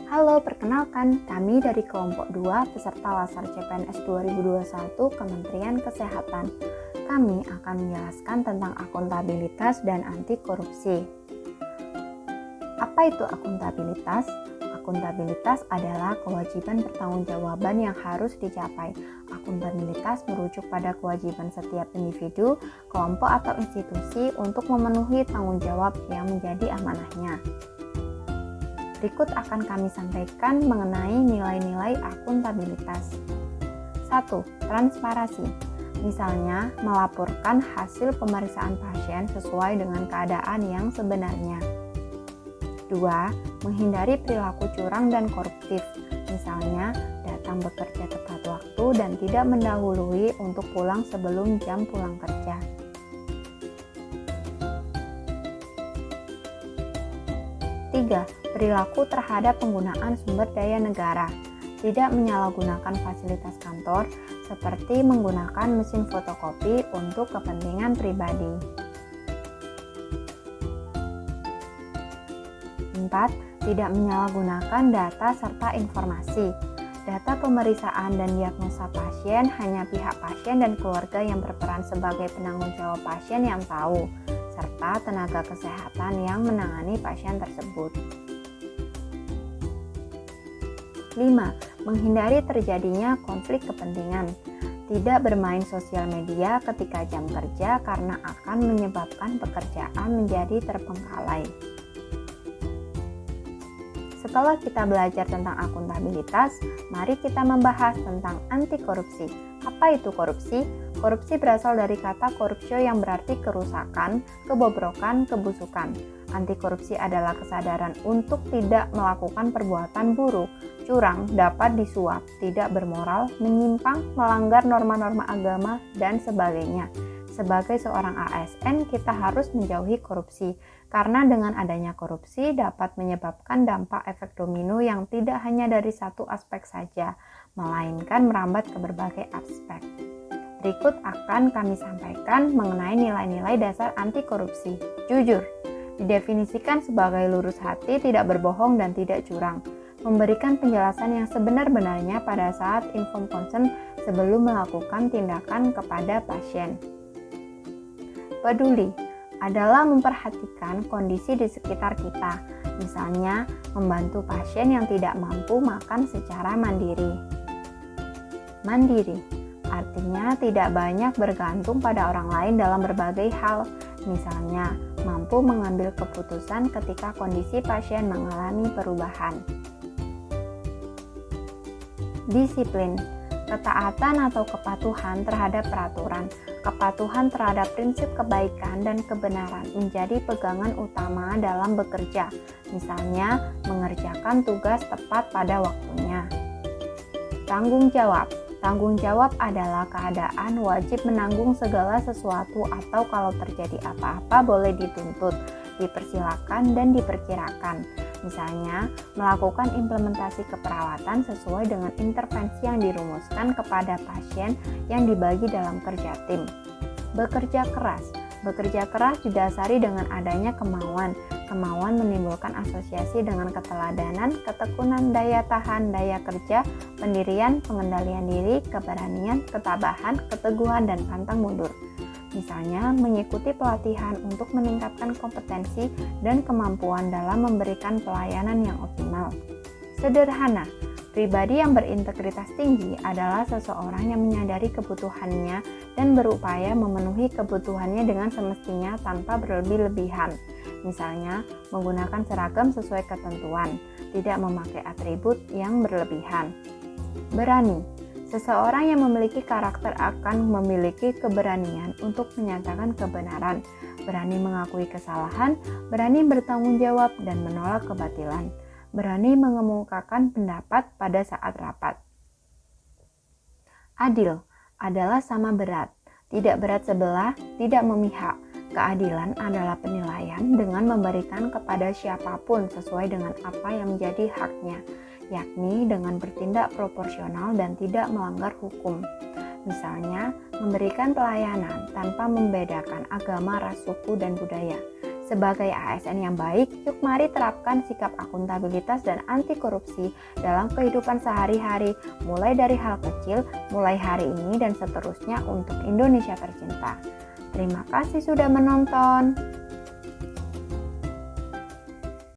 Halo, perkenalkan, kami dari kelompok 2 peserta Lasar CPNS 2021 Kementerian Kesehatan. Kami akan menjelaskan tentang akuntabilitas dan anti korupsi. Apa itu akuntabilitas? Akuntabilitas adalah kewajiban pertanggungjawaban yang harus dicapai. Akuntabilitas merujuk pada kewajiban setiap individu, kelompok atau institusi untuk memenuhi tanggung jawab yang menjadi amanahnya. Berikut akan kami sampaikan mengenai nilai-nilai akuntabilitas. 1. Transparansi. Misalnya, melaporkan hasil pemeriksaan pasien sesuai dengan keadaan yang sebenarnya. 2. Menghindari perilaku curang dan koruptif. Misalnya, datang bekerja tepat waktu dan tidak mendahului untuk pulang sebelum jam pulang kerja. 3. Perilaku terhadap penggunaan sumber daya negara. Tidak menyalahgunakan fasilitas kantor seperti menggunakan mesin fotokopi untuk kepentingan pribadi. 4. Tidak menyalahgunakan data serta informasi. Data pemeriksaan dan diagnosa pasien hanya pihak pasien dan keluarga yang berperan sebagai penanggung jawab pasien yang tahu, serta tenaga kesehatan yang menangani pasien tersebut. 5. Menghindari terjadinya konflik kepentingan. Tidak bermain sosial media ketika jam kerja karena akan menyebabkan pekerjaan menjadi terbengkalai. Setelah kita belajar tentang akuntabilitas, mari kita membahas tentang anti korupsi. Apa itu korupsi? Korupsi berasal dari kata corruptio yang berarti kerusakan, kebobrokan, kebusukan. Anti korupsi adalah kesadaran untuk tidak melakukan perbuatan buruk, curang, dapat disuap, tidak bermoral, menyimpang, melanggar norma-norma agama, dan sebagainya. Sebagai seorang ASN, kita harus menjauhi korupsi, karena dengan adanya korupsi dapat menyebabkan dampak efek domino yang tidak hanya dari satu aspek saja, melainkan merambat ke berbagai aspek. Berikut akan kami sampaikan mengenai nilai-nilai dasar anti korupsi. Jujur, didefinisikan sebagai lurus hati, tidak berbohong dan tidak curang. Memberikan penjelasan yang sebenar-benarnya pada saat informed consent sebelum melakukan tindakan kepada pasien. Peduli adalah memperhatikan kondisi di sekitar kita, misalnya membantu pasien yang tidak mampu makan secara mandiri. Mandiri artinya tidak banyak bergantung pada orang lain dalam berbagai hal, misalnya mampu mengambil keputusan ketika kondisi pasien mengalami perubahan. Disiplin, ketaatan atau kepatuhan terhadap peraturan, kepatuhan terhadap prinsip kebaikan dan kebenaran menjadi pegangan utama dalam bekerja, misalnya mengerjakan tugas tepat pada waktunya. Tanggung jawab. Tanggung jawab adalah keadaan wajib menanggung segala sesuatu atau kalau terjadi apa-apa boleh dituntut, dipersilakan dan diperkirakan. Misalnya, melakukan implementasi keperawatan sesuai dengan intervensi yang dirumuskan kepada pasien yang dibagi dalam kerja tim. Bekerja keras. Bekerja keras didasari dengan adanya kemauan. Kemauan menimbulkan asosiasi dengan keteladanan, ketekunan, daya tahan, daya kerja, pendirian, pengendalian diri, keberanian, ketabahan, keteguhan, dan pantang mundur. Misalnya, mengikuti pelatihan untuk meningkatkan kompetensi dan kemampuan dalam memberikan pelayanan yang optimal. Sederhana, pribadi yang berintegritas tinggi adalah seseorang yang menyadari kebutuhannya dan berupaya memenuhi kebutuhannya dengan semestinya tanpa berlebih-lebihan. Misalnya, menggunakan seragam sesuai ketentuan, tidak memakai atribut yang berlebihan. Berani. Seseorang yang memiliki karakter akan memiliki keberanian untuk menyatakan kebenaran, berani mengakui kesalahan, berani bertanggung jawab dan menolak kebatilan, berani mengemukakan pendapat pada saat rapat. Adil adalah sama berat, tidak berat sebelah, tidak memihak. Keadilan adalah penilaian dengan memberikan kepada siapapun sesuai dengan apa yang menjadi haknya, yakni dengan bertindak proporsional dan tidak melanggar hukum. Misalnya, memberikan pelayanan tanpa membedakan agama, ras, suku, dan budaya. Sebagai ASN yang baik, yuk mari terapkan sikap akuntabilitas dan anti korupsi dalam kehidupan sehari-hari, mulai dari hal kecil, mulai hari ini dan seterusnya untuk Indonesia tercinta. Terima kasih sudah menonton.